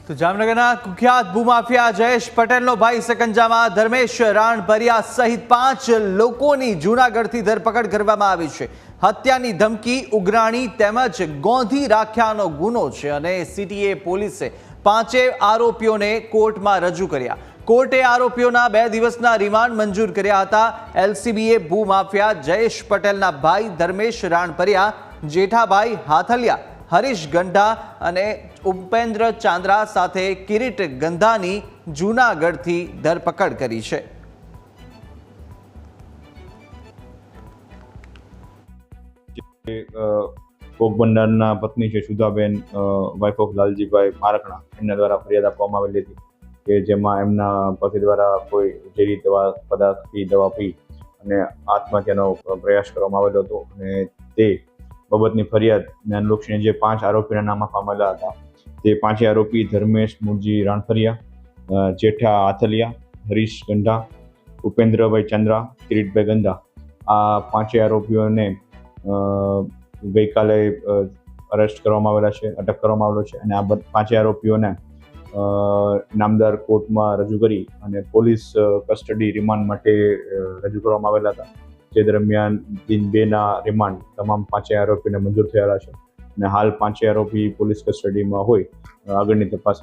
તો જામનગરના કુખ્યાત ભૂમાફિયા જયેશ પટેલનો ભાઈ સકંજામાં ધર્મેશ રાણભરિયા સહિત 5 લોકોની જૂનાગઢથી ધરપકડ કરવામાં આવી છે। હત્યાની ધમકી, ઉઘરાણી તેમજ ગોંધી રાખ્યાનો ગુનો છે અને સીટીએ પોલીસે 5 આરોપીઓને કોર્ટમાં રજૂ કર્યા। કોર્ટે આરોપીઓના 2 દિવસના રિમાન્ડ મંજૂર કર્યા હતા। એલસીબીએ ભૂમાફિયા જયેશ પટેલના ભાઈ ધર્મેશ રાણભરિયા, જેઠાભાઈ હાથલિયા, હરીશ ગંઢા અને ઉપેન્દ્ર ચાંદ્રા સાથે કિરીટ ગંધાની જૂનાગઢથી ધરપકડ કરી છે। પોરબંદરના પત્ની છે સુધાબેન, વાઇફ ઓફ લાલજીભાઈ મારકણા, એમના દ્વારા ફરિયાદ આપવામાં આવેલી હતી કે જેમાં એમના પતિ દ્વારા કોઈ ઝેરી પદાર્થથી દવા પી અને આત્મહત્યાનો પ્રયાસ કરવામાં આવેલો હતો અને તે બાબતની ફરિયાદને અનુલક્ષીને જે 5 આરોપીના નામ આપવામાં આવેલા હતા તે 5 આરોપી ધર્મેશ મુરજી રાણફરિયા, જેઠા હાથલિયા, હરીશ ગંઢા, ઉપેન્દ્રભાઈ ચંદ્રા, કિરીટભાઈ ગંધા, આ 5 આરોપીઓને ગઈકાલે અરેસ્ટ કરવામાં આવેલા છે, અટક કરવામાં આવેલો છે અને આ 5 આરોપીઓને નામદાર કોર્ટમાં રજૂ કરી અને પોલીસ કસ્ટડી રિમાન્ડ માટે રજૂ કરવામાં આવેલા હતા। જે દરમિયાન દિન 2ના રિમાન્ડ તમામ 5 આરોપીને મંજૂર થયેલા છે અને હાલ 5 આરોપી પોલીસ કસ્ટડીમાં હોય આગળની તપાસ